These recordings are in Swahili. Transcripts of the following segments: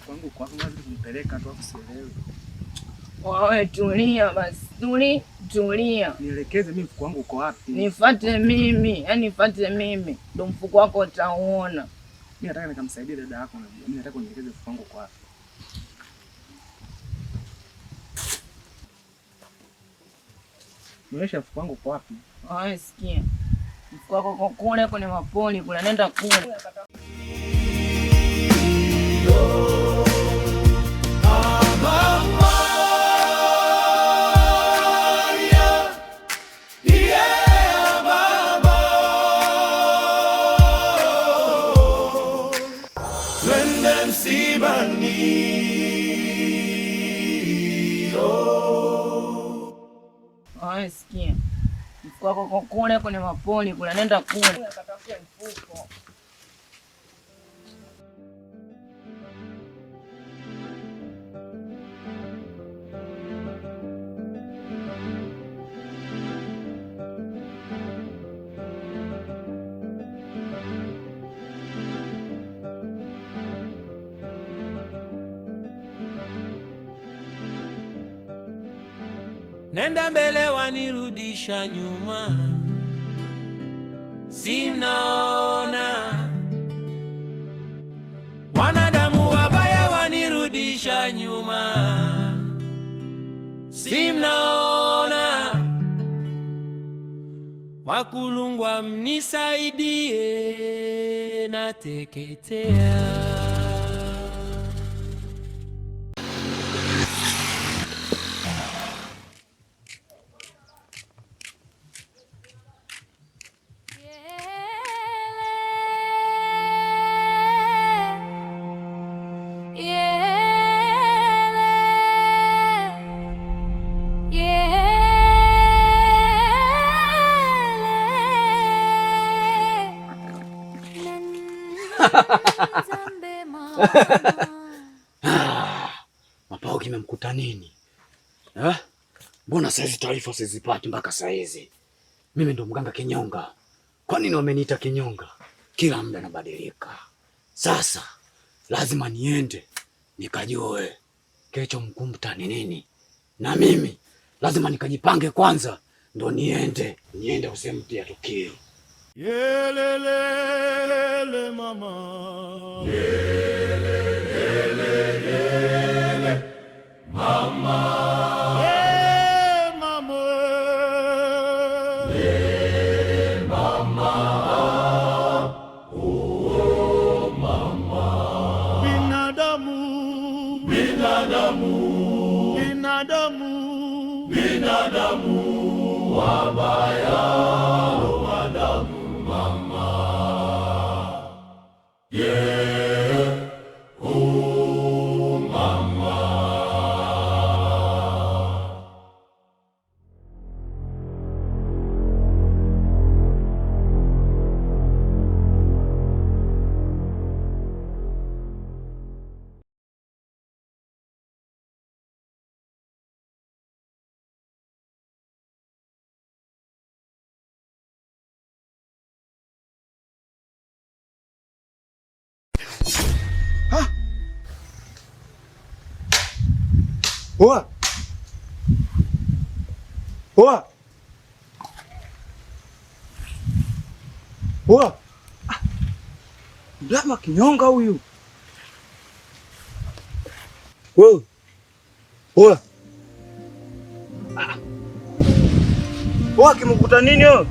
Kwangu kwa ngazi kumpeleka tu asielewe. Wewe tulia basi. Tulia. Nielekeze mimi mfuko wangu uko wapi? Nifuate mimi. Yaani nifuate mimi. Ndio mfuko wako utauona. Mimi nataka nikamsaidie dada yako na mimi nataka nielekeze mfuko wangu uko wapi. Nionyesha mfuko wangu uko wapi? Wewe sikia. Mfuko wako kule kwenye mapoli, kuna nenda kule. Sikia. Mfuko wako kule kwenye mapoli, kuna nenda kule. Katafute mfuko. Nenda mbele wanirudisha nyuma, sinaona. Wanadamu wabaya wanirudisha nyuma, sinaona. Wakulungwa mnisaidie, nateketea. Mapao kimemkuta nini? Mbona saizi taarifa sizipati mpaka saizi? Mimi ndo mganga kinyonga. Kwa nini wameniita kinyonga? Kila muda nabadilika. Sasa lazima niende nikajue kecho mkumta ni nini. Na mimi lazima nikajipange kwanza ndo niende usemtia tukio. Yelelele mama, yelelele mama, mama, mama, oh mama. Binadamu wabaya, mama, yeah, oh mama. Oa! Oa! Oa! Mlama kinyonga huyu. Oa! Oa! Oa kimekuta nini wewe?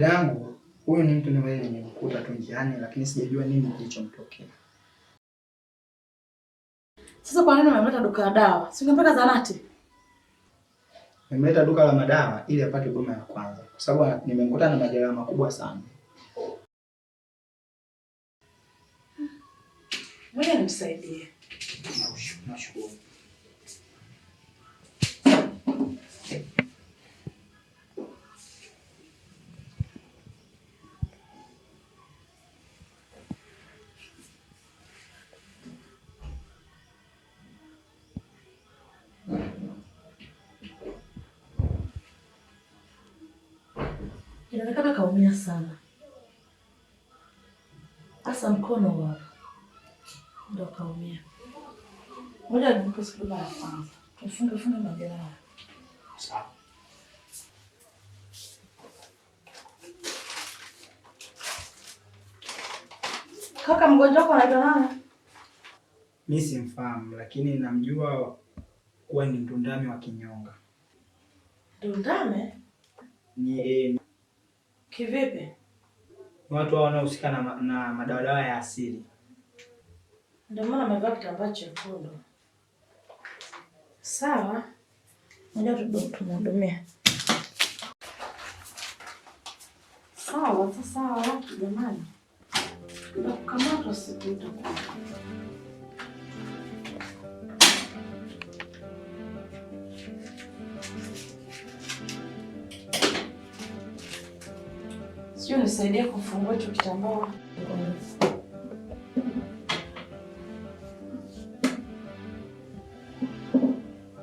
Dada yangu, huyu ni mtu nimemkuta tu njiani, lakini sijajua nini kilichomtokea. Sasa kwa nini umemleta duka la dawa? Si ungempeleka zahanati? Nimeleta duka la madawa ili apate huduma ya kwanza, kwa sababu nimemkuta na majeraha makubwa sana. Ngoja nimsaidie. Nashukuru. Inaonekana kaumia sana. Hasa mkono wako ndio kaumia. Ngoja nimpe huduma ya kwanza. Tufunge majeraha. Sawa. Kaka, mgonjwa wako anaitwa nani? Mimi simfahamu, lakini namjua kuwa ni Ndundame wa Kinyonga. Ndundame? Ni Kivipi? watu hao wanaohusika na madawa ya asili. Ndio maana amevaa kitambaa chekundu. Sawa. Ngoja tumhudumie. Sawa, sawa jamani. Nitakukamata siku itakuwa. Sio nisaidie kufungua hicho kitambaa.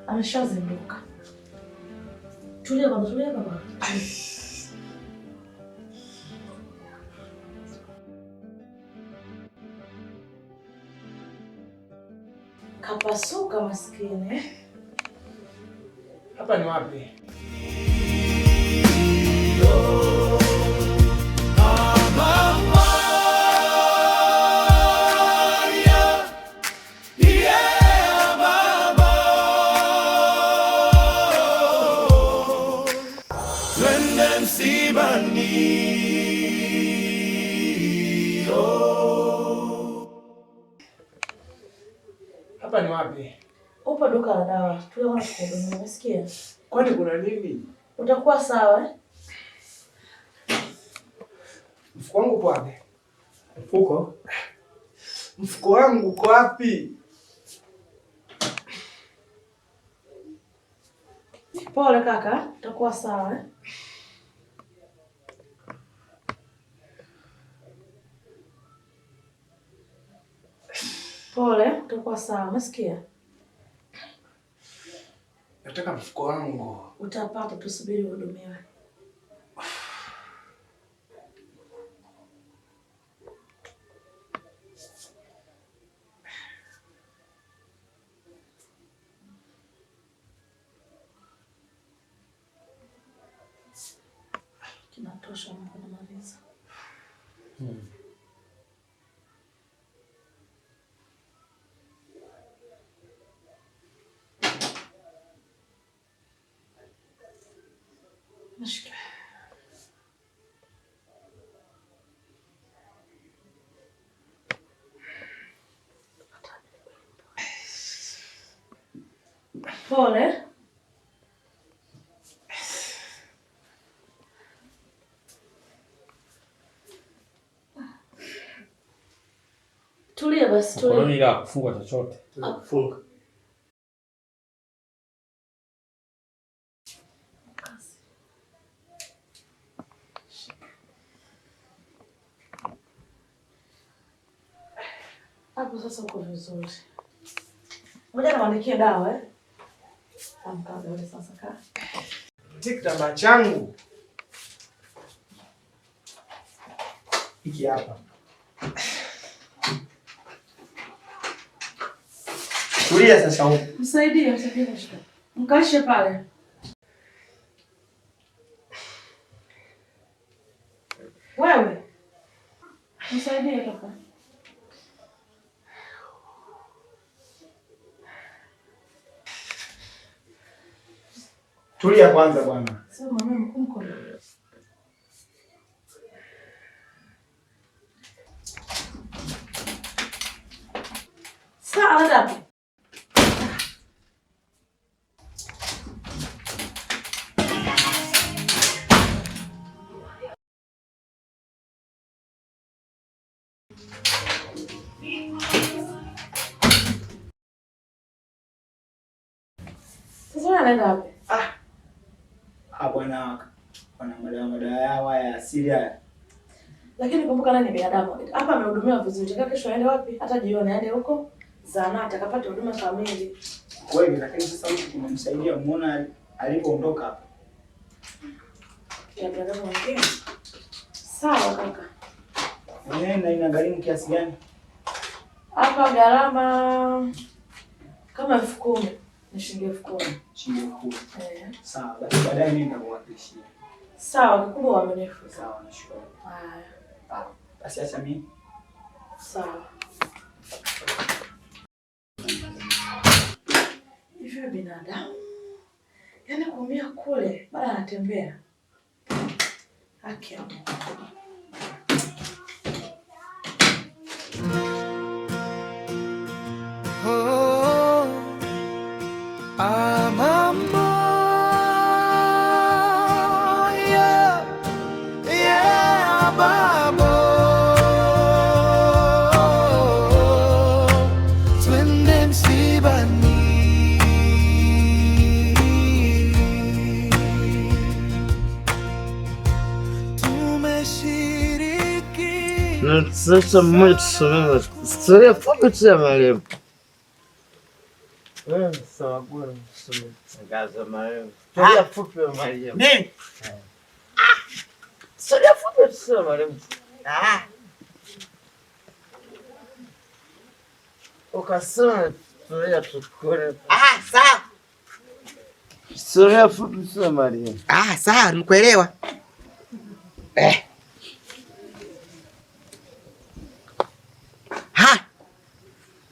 Ameshazinduka. Tulia baba. Kapasuka maskini. Hapa ni wapi? Hapa ni wapi? Upo duka la dawa. Tulia wana kuhudumia. Unasikia? Kwani kuna nini? Utakuwa sawa eh? Mfuko wangu uko wapi? Mfuko wangu uko wapi? Pole kaka, utakuwa sawa eh? Pole, utakuwa sawa. Umesikia? Nataka mfuko wangu. Utapata, tusubiri uhudumiwe. Kinatosha Mungu namaliza. Nashika. Pole. Tulia basi, tulia. Mkononi la kufungwa chochote. Funga. Hapo sasa uko vizuri. Ngoja niwaandikie dawa eh. Amkaza wewe sasa kaa. Kitambaa changu hiki hapa. Tulia sasa huko. Msaidie kushika. Mkalishe pale. Wewe. Msaidie kaka. Tulia kwanza bwana. Sasa mama mkumko. Sawa dada. Sasa anaenda wapi? Bwana madawa yao ya asili haya. Lakini kumbuka nani binadamu. Hapa amehudumiwa vizuri. Taka kesho aende wapi? Hata jioni aende huko zahanati akapata huduma kamili. Kweli, lakini sasa mtu kumemsaidia, umeona alipoondoka hapa. Ya binadamu mwingine. Sawa kaka. Na inagharimu kiasi gani? Hapa gharama kama 10,000. Ni shilingi 10,000. Shilingi 10,000. Sawa, basi baadaye mimi nitakuhakikishia. Sawa, kikubwa uaminifu. Sawa, nashukuru. Haya. Basi acha mimi. Sawa. Hivyo binadamu yaani kuumia kule bado anatembea. Haki ya Mungu. Sasa mmoja tusomee historia fupi tu ya marehemu. Sawa bwana, tusomee tangazo marehemu. Historia fupi ya marehemu. Nini? Historia fupi tu ya marehemu. Ukasoma historia tukone. Sawa. Historia fupi tu ya marehemu. Sawa, nimekuelewa.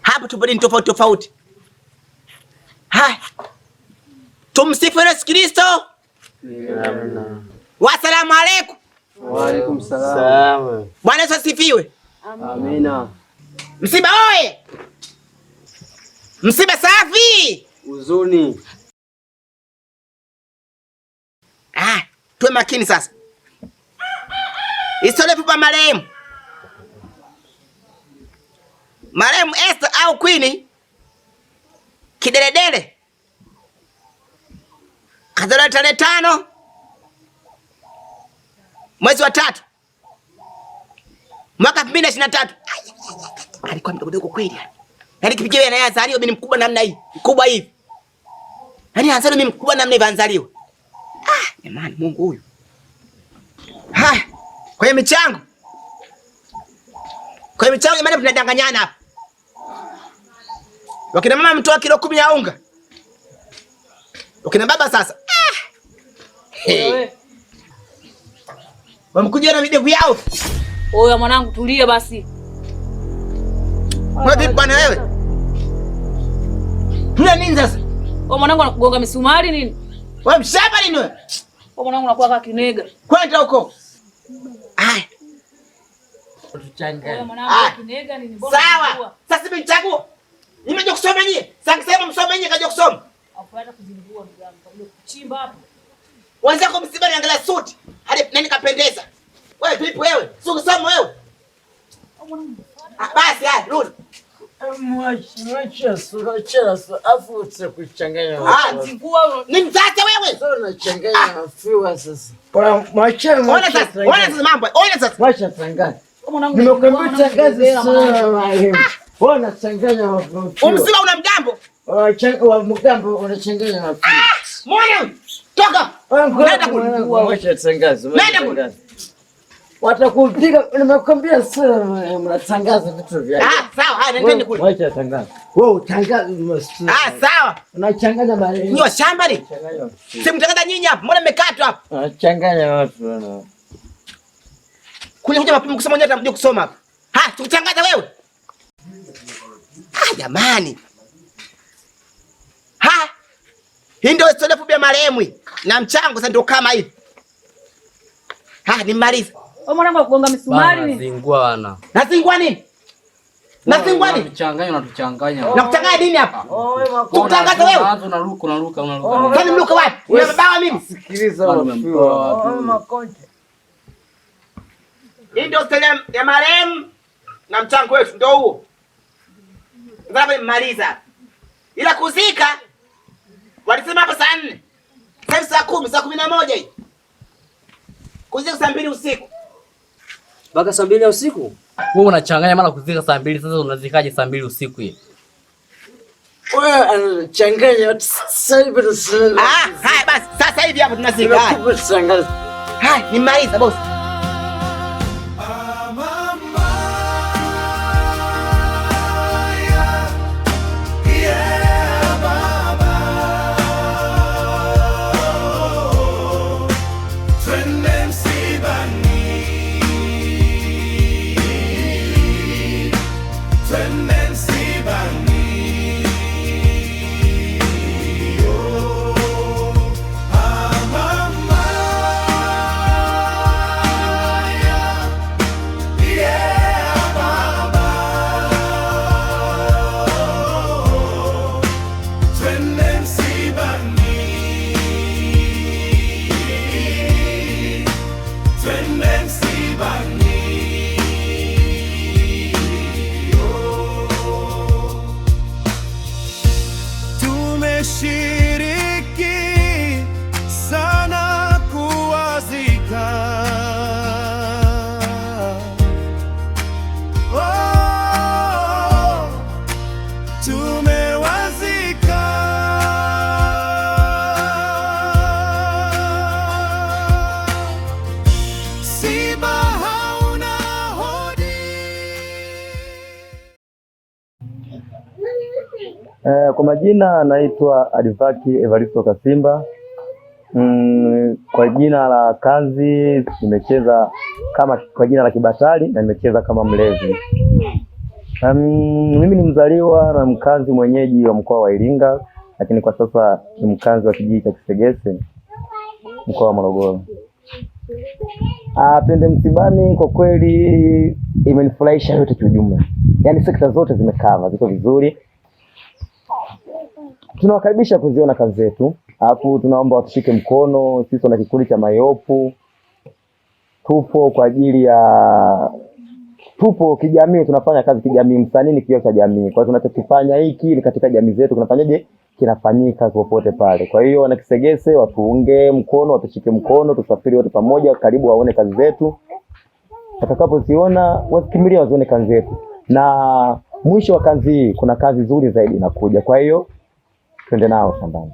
Hapo tupo ni tofauti tofauti. Tumsifu Yesu Kristo. Amina. Wasalamu alaykum. Wa alaykum salaam. Bwana Yesu asifiwe. Amina. Msiba oye. Msiba safi. Huzuni. Tuwe makini sasa. Historia fupi marehemu. Marehemu Esther au Queen Kideledele kazaliwa tarehe 5 mwezi wa 3 mwaka 2023. Alikuwa mdogo kweli. Yaani kipiga yeye anayezaliwa mimi mkubwa namna hii. Mkubwa hivi. Yaani anazaliwa mimi mkubwa namna hivi anzaliwa. Jamani Mungu huyu. Kwenye michango. Kwenye michango jamani tunadanganyana hapa. Wakina mama mtoa kilo 10 ya unga. Wakina baba sasa. Wamekuja na videvu yao. Oya mwanangu tulia basi. Wewe vipi bwana wewe? Tuna nini sasa? Wewe mwanangu anakugonga misumari nini? Wewe mshamba nini wewe? Wewe mwanangu unakuwa kama kinega. Kwenda huko. Tuchanganye. Wewe mwanangu kinega nini? Sawa. Sasa mimi nichagua. Nimeje kusoma nyie? Sasa sema msome nyie kaje kusoma. Afuata kuzingua ndugu yangu. Kabla kuchimba hapo. Wenzako msiba niangalia suti. Hadi nani kapendeza. Wewe vipi wewe? Si ukisoma wewe. Basi rudi. Mwacha sura afu utakuchanganya. Zingua ni mtata wewe. Sasa unachanganya afiwa sasa. Kwa mwacha ona sasa mambo. Ona sasa. Mwacha tangaza. Nimekuambia tangaza sana. Ona changanya wafu. Umsiba una mgambo. Wa mgambo unachanganya wafu. Mwana toka. Nenda kulikuwa. Mwacha tangaza. Nenda. Watakupiga, nimekuambia sana mnatangaza vitu vya. Sawa, nendeni kule. Wacha tangaza. Wewe utangaza msiba. Sawa. Unachanganya bali. Ndio shamba ni. Si mtangaza nyinyi hapa. Mbona mmekatwa hapa? Unachanganya watu bwana. Kuja mapema kusema nyinyi mtakuja kusoma hapa. Tukutangaza wewe. Jamani. Hii ndio historia fupi ya marehemu na mchango sasa ndio kama hivi. Nimaliza. Wewe mwanangu anakugonga misumari nini? Nazingua bwana. Nazingua nini? Na singwani. Unatuchanganya. Na kuchanganya dini hapa. Kutangaza wewe. Unaruka. Kwani mluka wapi? Unabawa mimi. Sikiliza wewe. Makonde. Hii ndio sehemu ya marehemu na mchango wetu ndio huo. Ndio mmaliza. Ila kuzika walisema hapa saa 4. Sasa saa 10, saa 11 hii. Kuzika saa 2 usiku. Mpaka saa 2 usiku? Wewe unachanganya mara kuzika saa 2, sasa unazikaje saa 2 usiku hii? Wewe anachanganya sasa hivi tunasema. Haya basi sasa hivi hapo tunazika. Haya ni maliza boss. Kwa majina naitwa Advaki Evaristo Kasimba. Kwa jina la kazi nimecheza kama kwa jina la kibatali na nimecheza kama mlezi. Mimi ni mzaliwa na mkazi mwenyeji wa mkoa wa Iringa, lakini kwa sasa ni mkazi wa kijiji cha Kisegese, mkoa wa Morogoro. Twende msibani kwa kweli imenifurahisha yote kwa ujumla. Yaani sekta zote zimekava, ziko vizuri. Tunawakaribisha kuziona kazi zetu. Alafu tunaomba watushike mkono. Sisi na kikundi cha Mayopu tupo kwa ajili ya tupo kijamii, tunafanya kazi kijamii. Msanii ni kioo cha jamii. Kwa hiyo tunachokifanya hiki ni katika jamii zetu, tunafanyaje kinafanyika popote pale. Kwa hiyo wana Kisegese watuunge mkono, watushike mkono, tusafiri wote pamoja, karibu waone kazi zetu. Watakapoziona wasikimbilie wazione kazi zetu. Na mwisho wa kazi hii kuna kazi nzuri zaidi inakuja. Kwa hiyo twende nao shambani.